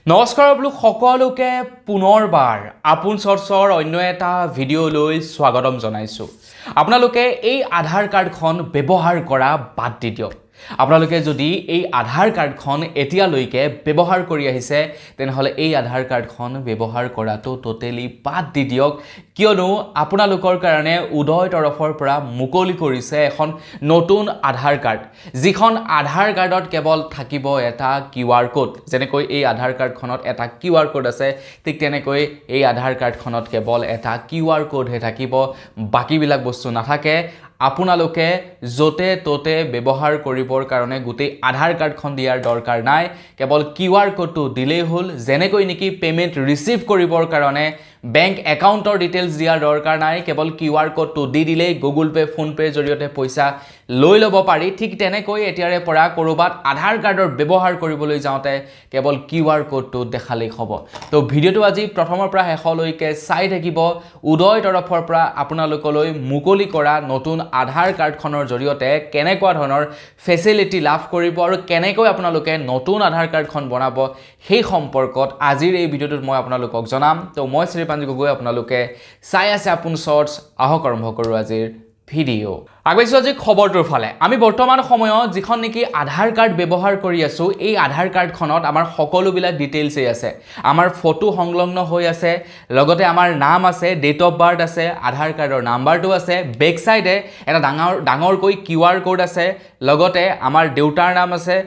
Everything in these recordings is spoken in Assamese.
নমস্কাৰ বোলো সকলোকে পুনৰবাৰ আপোন চৰ্চৰ অন্য এটা ভিডিঅ'লৈ স্বাগতম জনাইছোঁ। আপোনালোকে এই আধাৰ কাৰ্ডখন ব্যৱহাৰ কৰা বাদ দি দিয়ক। আপোনালোকে যদি এই আধাৰ কাৰ্ডখন এতিয়ালৈকে ব্যৱহাৰ কৰি আহিছে তেনেহ'লে এই আধাৰ কাৰ্ডখন ব্যৱহাৰ কৰাটো টোটেলি বাদ দি দিয়ক, কিয়নো আপোনালোকৰ কাৰণে উদয় তৰফৰ পৰা মুকলি কৰিছে এখন নতুন আধাৰ কাৰ্ড, যিখন আধাৰ কাৰ্ডত কেৱল থাকিব এটা QR কোড। যেনেকৈ এই আধাৰ কাৰ্ডখনত এটা QR কোড আছে, ঠিক তেনেকৈ এই আধাৰ কাৰ্ডখনত কেৱল এটা QR কোডহে থাকিব, বাকীবিলাক বস্তু নাথাকে। আপোনালোকে য'তে ত'তে ব্যৱহাৰ কৰিবৰ কাৰণে গোটেই আধাৰ কাৰ্ডখন দিয়াৰ দৰকাৰ নাই, কেৱল QR কোডটো দিলেই হ'ল। যেনেকৈ নেকি পেমেণ্ট ৰিচিভ কৰিবৰ কাৰণে বেংক একাউণ্টৰ ডিটেইলছ দিয়াৰ দৰকাৰ নাই, কেৱল QR কোডটো দি দিলেই গুগল পে' ফোনপে'ৰ জৰিয়তে পইচা লৈ ল'ব পাৰি, ঠিক তেনেকৈ এতিয়াৰে পৰা ক'ৰবাত আধাৰ কাৰ্ডৰ ব্যৱহাৰ কৰিবলৈ যাওঁতে কেৱল QR কোডটো দেখালেই হ'ব। তো ভিডিঅ'টো আজি প্ৰথমৰ পৰা শেষলৈকে চাই থাকিব। উদয় তৰফৰ পৰা আপোনালোকলৈ মুকলি কৰা নতুন আধাৰ কাৰ্ডখনৰ জৰিয়তে কেনেকুৱা ধৰণৰ ফেচিলিটি লাভ কৰিব আৰু কেনেকৈ আপোনালোকে নতুন আধাৰ কাৰ্ডখন বনাব সেই সম্পৰ্কত আজিৰ এই ভিডিঅ'টোত মই আপোনালোকক জনাম। তো মই শ্ৰীপাঞ্জি গগৈ, আপোনালোকে চাই আছে আপোন চৰ্টছ। আহক আৰম্ভ কৰোঁ আজিৰ ভিডিঅ'। আগবাঢ়িছোঁ আজি খবৰটোৰ ফালে। আমি বৰ্তমান সময়ত যিখন নেকি আধাৰ কাৰ্ড ব্যৱহাৰ কৰি আছোঁ, এই আধাৰ কাৰ্ডখনত আমাৰ সকলোবিলাক ডিটেইলছেই আছে। আমাৰ ফটো সংলগ্ন হৈ আছে, লগতে আমাৰ নাম আছে, ডেট অফ বাৰ্থ আছে, আধাৰ কাৰ্ডৰ নাম্বাৰটো আছে, বেক চাইডে এটা ডাঙৰকৈ QR কোড আছে, লগতে আমাৰ দেউতাৰ নাম আছে,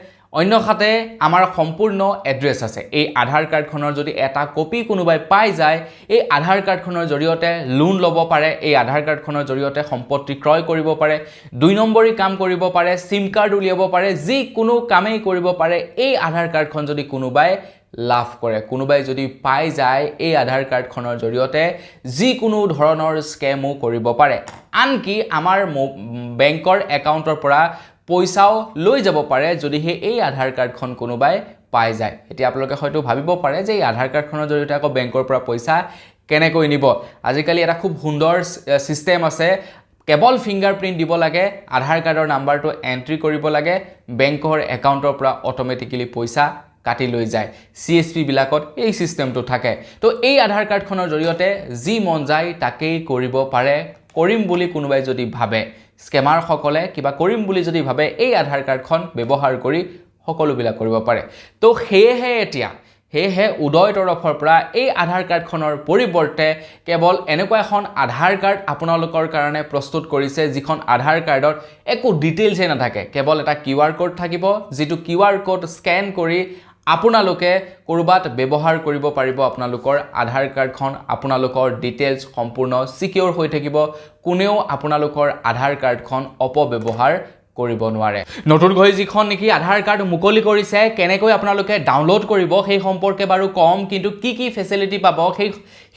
অন্যহাতে আমাৰ সম্পূৰ্ণ এড্ৰেছ আছে। এই আধাৰ কাৰ্ডখনৰ যদি এটা কপি কোনোবাই পাই যায়, এই আধাৰ কাৰ্ডখনৰ জৰিয়তে লোন ল'ব পাৰে, এই আধাৰ কাৰ্ডখনৰ জৰিয়তে সম্পত্তি ক্ৰয় কৰিব পাৰে, 2 নম্বৰী কাম কৰিব পাৰে, SIM কাৰ্ড উলিয়াব পাৰে, যিকোনো কামেই কৰিব পাৰে। এই আধাৰ কাৰ্ডখন যদি কোনোবাই লাভ কৰে, কোনোবাই যদি পাই যায়, এই আধাৰ কাৰ্ডখনৰ জৰিয়তে যিকোনো ধৰণৰ স্কেমো কৰিব পাৰে। আনকি আমাৰ বেংকৰ একাউণ্টৰ পৰা পইচাও লৈ যাব পাৰে যদিহে এই আধাৰ কাৰ্ডখন কোনোবাই পাই যায়। এতিয়া আপোনালোকে হয়তো ভাবিব পাৰে যে এই আধাৰ কাৰ্ডখনৰ জৰিয়তে আকৌ বেংকৰ পৰা পইচা কেনেকৈ নিব। আজিকালি এটা খুব সুন্দৰ ছিষ্টেম আছে। কেৱল ফিংগাৰপ্ৰিণ্ট দিব লাগে, আধাৰ কাৰ্ডৰ নাম্বাৰটো এণ্ট্ৰি কৰিব লাগে, বেংকৰ একাউণ্টৰ পৰা অট'মেটিকেলি পইচা কাটি লৈ যায়। CSP বিলাকত এই ছিষ্টেমটো থাকে। তো এই আধাৰ কাৰ্ডখনৰ জৰিয়তে যি মন যায় তাকেই কৰিব পাৰে। কৰিম বুলি কোনোবাই যদি ভাবে, স্কেমাৰসকলে কিবা কৰিম বুলি যদি ভাবে, এই আধাৰ কাৰ্ডখন ব্যৱহাৰ কৰি সকলোবিলাক কৰিব পাৰে। তো সেয়েহে উদয় তৰফৰ পৰা এই আধাৰ কাৰ্ডখনৰ পৰিৱৰ্তে কেৱল এনেকুৱা এখন আধাৰ কাৰ্ড আপোনালোকৰ কাৰণে প্ৰস্তুত কৰিছে, যিখন আধাৰ কাৰ্ডত একো ডিটেইলছেই নাথাকে, কেৱল এটা QR কোড থাকিব, যিটো QR কোড স্কেন কৰি আপোনালোকে ক'ৰবাত ব্যৱহাৰ কৰিব পাৰিব। আপোনালোকৰ আধাৰ কাৰ্ডখন, আপোনালোকৰ ডিটেইলছ সম্পূৰ্ণ ছিকিউৰ হৈ থাকিব, কোনেও আপোনালোকৰ আধাৰ কাৰ্ডখন অপব্যৱহাৰ কৰিব নোৱাৰে। নতুনকৈ যিখন নেকি আধাৰ কাৰ্ড মুকলি কৰিছে, কেনেকৈ আপোনালোকে ডাউনলোড কৰিব সেই সম্পৰ্কে বাৰু কম, কিন্তু কি ফেচিলিটি পাব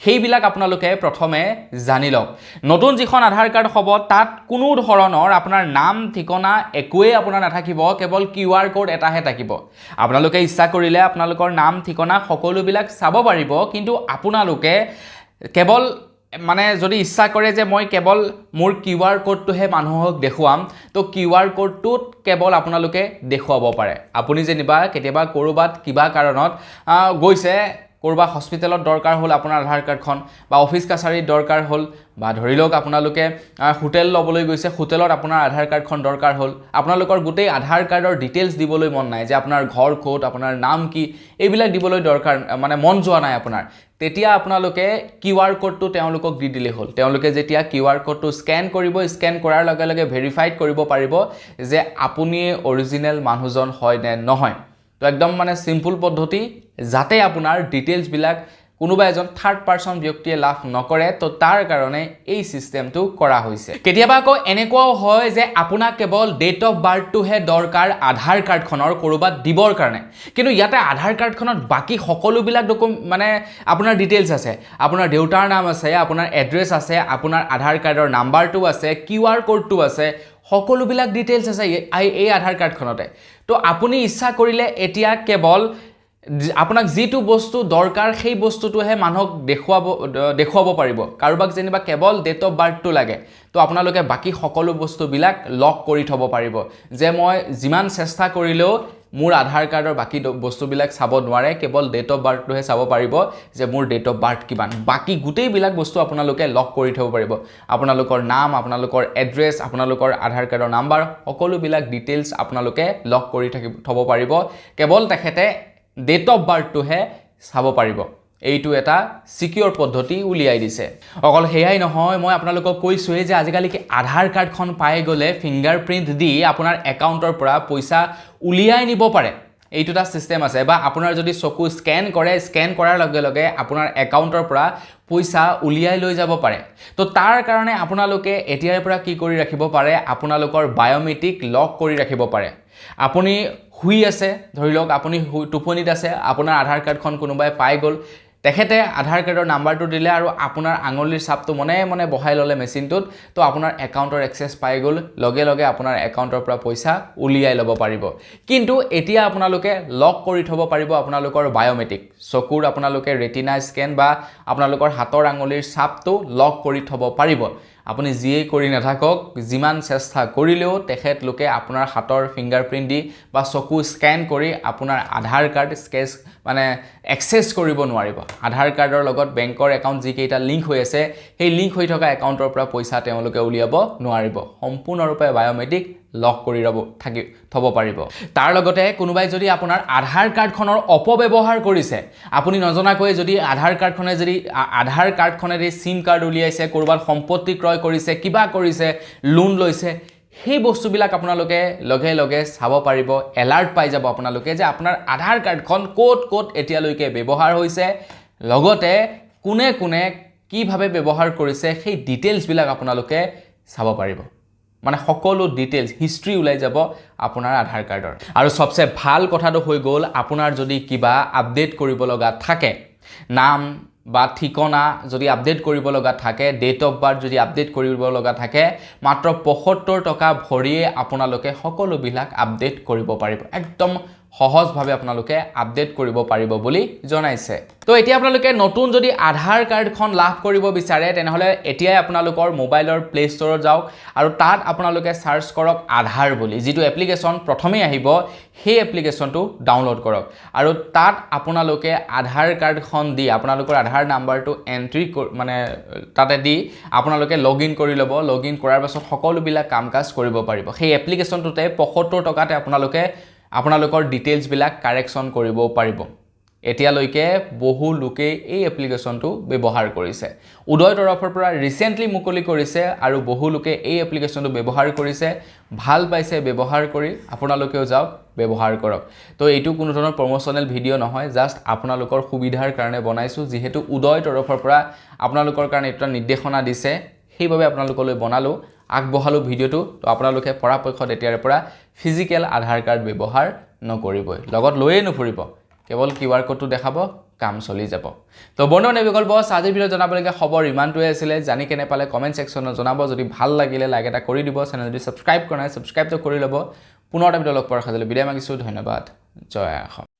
সেইবিলাক আপোনালোকে প্ৰথমে জানি লওক। নতুন যিখন আধাৰ কাৰ্ড হ'ব, তাত কোনো ধৰণৰ আপোনাৰ নাম ঠিকনা একোৱেই আপোনাৰ নাথাকিব, কেৱল QR কোড এটাহে থাকিব। আপোনালোকে ইচ্ছা কৰিলে আপোনালোকৰ নাম ঠিকনা সকলোবিলাক চাব পাৰিব, কিন্তু আপোনালোকে কেৱল যদি ইচ্ছা কৰে যে মই কেৱল মোৰ QR কোডটোহে মানুহক দেখুৱাম, তো QR কোডটোত কেৱল আপোনালোকে দেখুৱাব পাৰে। আপুনি যেনিবা কেতিয়াবা ক'ৰবাত কিবা কাৰণত গৈছে, ক'ৰবাত হস্পিটেলত দৰকাৰ হ'ল আপোনাৰ আধাৰ কাৰ্ডখন, বা অফিচ কাছাৰীত দৰকাৰ হ'ল, বা ধৰি লওক আপোনালোকে হোটেল ল'বলৈ গৈছে, হোটেলত আপোনাৰ আধাৰ কাৰ্ডখন দৰকাৰ হ'ল, আপোনালোকৰ গোটেই আধাৰ কাৰ্ডৰ ডিটেইলছ দিবলৈ মন নাই, যে আপোনাৰ ঘৰ ক'ত, আপোনাৰ নাম কি, এইবিলাক দিবলৈ দৰকাৰ মন যোৱা নাই আপোনাৰ, তেতিয়া আপোনালোকে QR কোডটো তেওঁলোকক দি দিলেই হ'ল। তেওঁলোকে যেতিয়া QR কোডটো স্কেন কৰিব, স্কেন কৰাৰ লগে লগে ভেৰিফাইড কৰিব পাৰিব যে আপুনি অৰিজিনেল মানুহজন হয় নে নহয়। তো একদম চিম্পুল পদ্ধতি, যাতে আপোনাৰ ডিটেইলছবিলাক কোনোবা এজন থাৰ্ড পাৰ্চন ব্যক্তিয়ে লাভ নকৰে, তো তাৰ কাৰণে এই ছিষ্টেমটো কৰা হৈছে। কেতিয়াবা আকৌ এনেকুৱাও হয় যে আপোনাক কেৱল ডেট অফ বাৰ্থটোহে দৰকাৰ আধাৰ কাৰ্ডখনৰ ক'ৰবাত দিবৰ কাৰণে, কিন্তু ইয়াতে আধাৰ কাৰ্ডখনত বাকী সকলোবিলাক আপোনাৰ ডিটেইলছ আছে, আপোনাৰ দেউতাৰ নাম আছে, আপোনাৰ এড্ৰেছ আছে, আপোনাৰ আধাৰ কাৰ্ডৰ নাম্বাৰটো আছে, QR কোডটো আছে, সকলোবিলাক ডিটেইলছ আছে এই আধাৰ কাৰ্ডখনতে। তো আপুনি ইচ্ছা কৰিলে এতিয়া কেৱল আপোনাক যিটো বস্তু দৰকাৰ সেই বস্তুটোহে মানুহক দেখুৱাব পাৰিব কাৰোবাক যেনিবা কেৱল ডেট অফ বাৰ্থটো লাগে তো আপোনালোকে বাকি সকলো বস্তুবিলাক লক কৰি থব পাৰিব যে মই যিমান চেষ্টা কৰিলেও মোৰ আধাৰ কাৰ্ডৰ বাকি বস্তুবিলাক চাব নোৱাৰে কেৱল ডেট অফ বাৰ্থটোহে চাব পাৰিব যে মোৰ ডেট অফ বাৰ্থ কিমান বাকি গোটেইবিলাক বস্তু আপোনালোকে লক কৰি থব পাৰিব আপোনালোকৰ নাম আপোনালোকৰ এড্ৰেছ আপোনালোকৰ আধাৰ কাৰ্ডৰ নাম্বাৰ সকলোবিলাক ডিটেইলছ আপোনালোকে লক কৰি থব পাৰিব কেৱল তেখেতে ডেট অফ বাৰ্থটোহে চাব পাৰিব এইটো এটা সিকিউৰ পদ্ধতি উলিয়াই দিছে অকল হেয়াই নহয় মই আপোনালোকক কৈছোৱে যে আজিকালি কি আধাৰ কাৰ্ডখন পাই গলে ফিংগাৰপ্ৰিন্ট দি আপোনাৰ একাউণ্টৰ পৰা পইচা উলিয়াই নিব পাৰে এইটো এটা সিস্টেম আছে বা আপোনাৰ যদি চকু স্ক্যান কৰাৰ লগে লগে আপোনাৰ একাউণ্টৰ পৰা পইচা উলিয়াই লৈ যাব পাৰে তো তাৰ কাৰণে আপোনালোকে এতিয়াৰ পৰা কি কৰি ৰাখিব পাৰে আপোনালোকৰ বায়োমেট্ৰিক লক কৰি ৰাখিব পাৰে আপুনি হুই আছে ধৰি লওক আপুনি টোপনিত আছে আপোনাৰ আধাৰ কাৰ্ডখন কোনোবাই পাই গল তেখেতে আধাৰ কাৰ্ডৰ নাম্বাৰটো দিলে আৰু আপোনাৰ আঙুলিৰ ছাপটো মনে মনে বহাই ললে মেচিনটোত তো আপোনাৰ একাউণ্টৰ এক্সেছ পাই গল লগে লগে আপোনাৰ একাউণ্টৰ পৰা পইচা উলিয়াই ল'ব পাৰিব কিন্তু এতিয়া আপোনালোকে লক কৰি থব পাৰিব আপোনালোকৰ বায়োমেট্ৰিক চকুৰ আপোনালোকে ৰেটিনা স্কেন বা আপোনালোকৰ হাতৰ আঙুলিৰ ছাপটো লক কৰি থব পাৰিব আপুনি যিয়ে কৰি নাথাকক যিমান চেষ্টা কৰিলেও তেখেত লোকে আপোনাৰ হাতৰ ফিংগাৰপ্ৰিন্ট দি বা চকু স্ক্যান কৰি আপোনাৰ আধাৰ কাৰ্ড স্কেচ মানে এক্সেছ কৰিব নোৱাৰিব আধাৰ কাৰ্ডৰ লগত বেংকৰ একাউণ্ট যিকেইটা লিংক হৈ আছে সেই লিংক হৈ থকা একাউণ্টৰ পৰা পইচা তেওঁলোকে উলিয়াব নোৱাৰিব সম্পূৰ্ণৰূপে বায়োমেট্ৰিক লক কৰি থব পাৰিব তাৰ লগতে কোনোবাই যদি আপোনাৰ আধাৰ কাৰ্ডখনৰ অপব্যৱহাৰ কৰিছে আপুনি নজনাকৈ যদি আধাৰ কাৰ্ডখনে যদি সিম কাৰ্ড উলিয়াইছে কৰবাত সম্পত্তি ক্ৰয় কৰিছে কিবা কৰিছে লোন লৈছে সেই বস্তুবিলাক আপোনালোকে লগে লগে চাব পাৰিব এলাৰ্ট পাই যাব আপোনালোকে যে আপোনাৰ আধাৰ কাৰ্ডখন ক'ত এতিয়ালৈকে ব্যৱহাৰ হৈছে লগতে কোনে কিভাৱে ব্যৱহাৰ কৰিছে সেই ডিটেইলছবিলাক আপোনালোকে চাব পাৰিব মানে সকলো ডিটেইলছ হিষ্ট্ৰী ওলাই যাব আপোনাৰ আধাৰ কাৰ্ডৰ আৰু সবচে ভাল কথাটো হৈ গ'ল আপোনাৰ যদি কিবা আপডেট কৰিব লগা থাকে নাম বা ঠিকনা যদি আপডেট কৰিব লগা থাকে ডেট অফ বাৰ্থ যদি আপডেট কৰিব লগা থাকে মাত্ৰ ৭৫ টকা ভৰিয়ে আপোনালোকে সকলোবিলাক আপডেট কৰিব পাৰিব একদম সহজভাৱে আপোনালোকে আপডেট কৰিব পাৰিব বুলি জনাইছে তো এতিয়া আপোনালোকে নতুন যদি আধাৰ কাৰ্ডখন লাভ কৰিব বিচাৰে তেনেহলে এতিয়াই আপোনালোকৰ মোবাইলৰ প্লে ষ্টৰত যাওক আৰু তাত আপোনালোকে সাৰ্চ কৰক আধাৰ বুলি যিটো এপ্লিকেশন প্ৰথমে আহিব সেই এপ্লিকেশনটো ডাউনলোড কৰক আৰু তাত আপোনালোকে আধাৰ কাৰ্ডখন দি আপোনালোকৰ আধাৰ নাম্বাৰটো এন্ট্ৰি মানে তাতে দি আপোনালোকে লগইন কৰি ল'ব লগইন কৰাৰ পাছত সকলোবিলাক কামকাজ কৰিব পাৰিব সেই এপ্লিকেশনটোতে ৭৫ টকাতে আপোনালোকৰ ডিটেইলছ বিলাক কাৰেকচন কৰিব পাৰিব এতিয়ালৈকে বহু লোকে এই এপ্লিকেশনটো ব্যৱহাৰ কৰিছে উদয় তৰফৰ পৰা ৰিসেন্টলি মুকলি কৰিছে আৰু বহু লোকে এই এপ্লিকেশনটো ব্যৱহাৰ কৰিছে ভাল পাইছে ব্যৱহাৰ কৰি আপোনালোকেও যাওক ব্যৱহাৰ কৰক তো এইটো কোনো ধৰণৰ প্ৰমোশনাল ভিডিও নহয় জাস্ট আপোনালোকৰ সুবিধাৰ কাৰণে বনাইছো যেহেতু উদয় তৰফৰ পৰা আপোনালোকৰ কাৰণে এটা নিৰ্দেশনা দিছে সেইভাবে আপোনালোকলৈ বনালো আগবঢ়ালো ভিডিওটো তো আপোনালোকে পৰাপক্ষত এতিয়াৰ পৰা ফিজিক্যাল আধাৰ কাৰ্ড ব্যৱহাৰ নকৰিবই লগত লৈয়ে নফুৰিব কেৱল কিউআৰ কোডটো দেখাব কাম চলি যাব তো বন্ধুবান্ধৱ বিকল্প আজিৰ ভিডিও জনাবলগীয়া খবৰ ইমানটোৱে আছিল জানি কেনে পালে কমেন্ট সেকশনত জনাব যদি ভাল লাগিলে লাইক এটা কৰি দিব চেনেলটো সাবস্ক্ৰাইব কৰা নাই সাবস্ক্ৰাইবটো কৰি ল'ব পুনৰ এটা ভিডিও লগ পোৱাৰ খাজলৈ বিদায় মাগিছো ধন্যবাদ জয় অসম